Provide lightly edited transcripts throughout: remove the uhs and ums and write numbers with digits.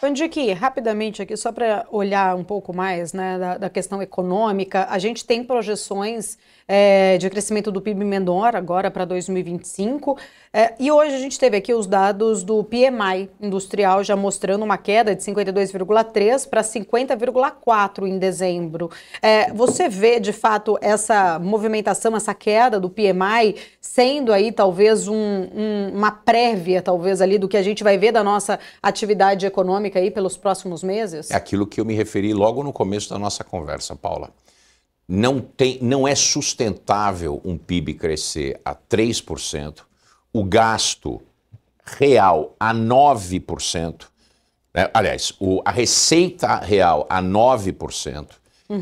Pandique, rapidamente aqui, só para olhar um pouco mais, né, da questão econômica, a gente tem projeções de crescimento do PIB menor agora para 2025, e hoje a gente teve aqui os dados do PMI industrial já mostrando uma queda de 52,3 para 50,4 em dezembro. Você vê, de fato, essa movimentação, essa queda do PMI sendo aí talvez uma prévia, talvez, ali do que a gente vai ver da nossa atividade econômica aí pelos próximos meses? É aquilo que eu me referi logo no começo da nossa conversa, Paula. Não é sustentável um PIB crescer a 3%, o gasto real a 9%, né? Aliás, a receita real a 9%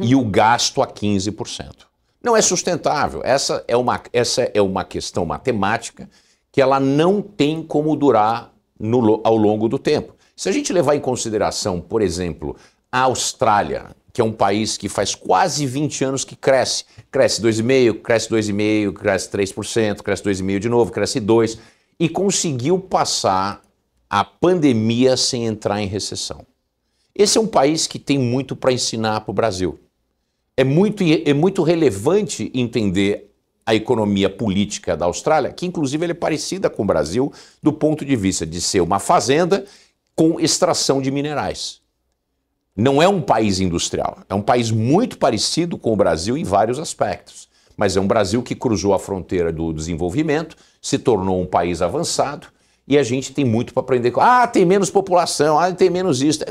e o gasto a 15%. Não é sustentável. Essa é uma questão matemática que ela não tem como durar ao longo do tempo. Se a gente levar em consideração, por exemplo, a Austrália, que é um país que faz quase 20 anos que cresce 2,5%, cresce 2,5%, cresce 3%, cresce 2,5% de novo, cresce 2%, e conseguiu passar a pandemia sem entrar em recessão. Esse é um país que tem muito para ensinar para o Brasil. É muito relevante entender a economia política da Austrália, que inclusive ela é parecida com o Brasil do ponto de vista de ser uma fazenda com extração de minerais. Não é um país industrial, é um país muito parecido com o Brasil em vários aspectos, mas é um Brasil que cruzou a fronteira do desenvolvimento, se tornou um país avançado e a gente tem muito para aprender. Tem menos população, tem menos isso.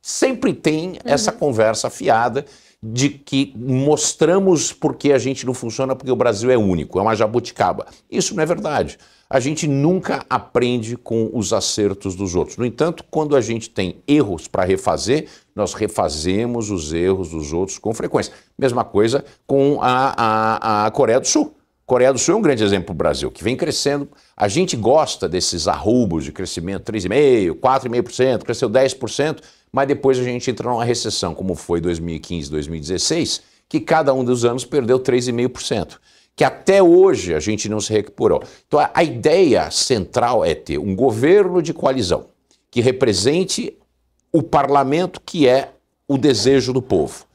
Sempre tem essa conversa fiada de que mostramos porque a gente não funciona, porque o Brasil é único, é uma jabuticaba. Isso não é verdade. A gente nunca aprende com os acertos dos outros. No entanto, quando a gente tem erros para refazer, nós refazemos os erros dos outros com frequência. Mesma coisa com a Coreia do Sul. Coreia do Sul é um grande exemplo para o Brasil, que vem crescendo. A gente gosta desses arroubos de crescimento, 3,5%, 4,5%, cresceu 10%, mas depois a gente entra numa recessão, como foi 2015, 2016, que cada um dos anos perdeu 3,5%. Que até hoje a gente não se recuperou. Então a ideia central é ter um governo de coalizão que represente o parlamento, que é o desejo do povo.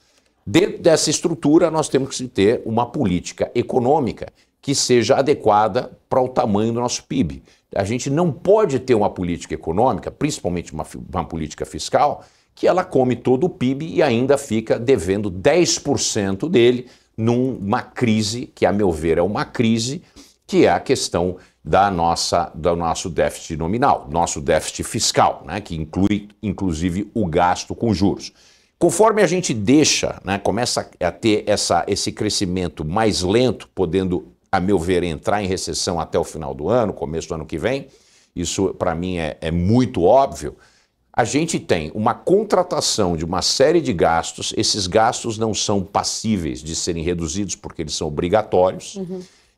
Dentro dessa estrutura nós temos que ter uma política econômica que seja adequada para o tamanho do nosso PIB. A gente não pode ter uma política econômica, principalmente uma política fiscal, que ela come todo o PIB e ainda fica devendo 10% dele numa crise, que a meu ver é uma crise, que é a questão do nosso déficit nominal, nosso déficit fiscal, né, que inclui inclusive o gasto com juros. Conforme a gente deixa, né, começa a ter esse crescimento mais lento, podendo, a meu ver, entrar em recessão até o final do ano, começo do ano que vem, isso para mim é muito óbvio. A gente tem uma contratação de uma série de gastos, esses gastos não são passíveis de serem reduzidos porque eles são obrigatórios,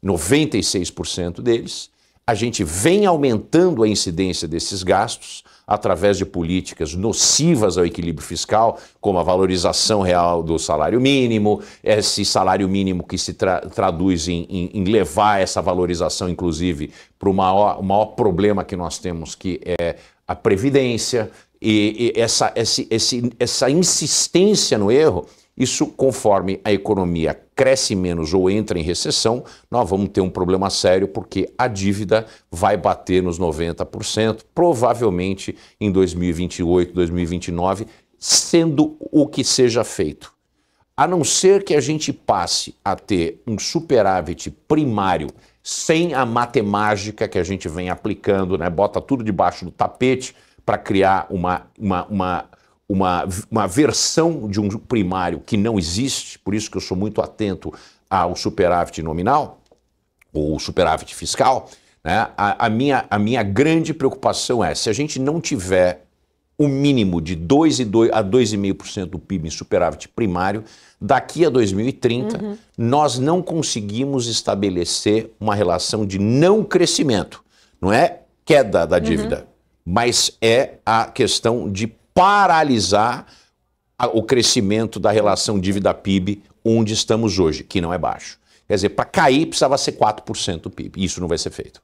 96% deles. A gente vem aumentando a incidência desses gastos através de políticas nocivas ao equilíbrio fiscal, como a valorização real do salário mínimo, esse salário mínimo que se traduz em levar essa valorização, inclusive, para o maior problema que nós temos, que é a previdência. E essa insistência no erro, isso, conforme a economia cresce menos ou entra em recessão, nós vamos ter um problema sério, porque a dívida vai bater nos 90%, provavelmente em 2028, 2029, sendo o que seja feito. A não ser que a gente passe a ter um superávit primário, sem a matemática que a gente vem aplicando, né? Bota tudo debaixo do tapete, para criar uma versão de um primário que não existe, por isso que eu sou muito atento ao superávit nominal, ou superávit fiscal, né? A minha grande preocupação é, se a gente não tiver o mínimo de 2,2% a 2,5% do PIB em superávit primário, daqui a 2030, nós não conseguimos estabelecer uma relação de não crescimento, não é queda da dívida, mas é a questão de paralisar o crescimento da relação dívida-PIB onde estamos hoje, que não é baixo. Quer dizer, para cair precisava ser 4% do PIB, e isso não vai ser feito.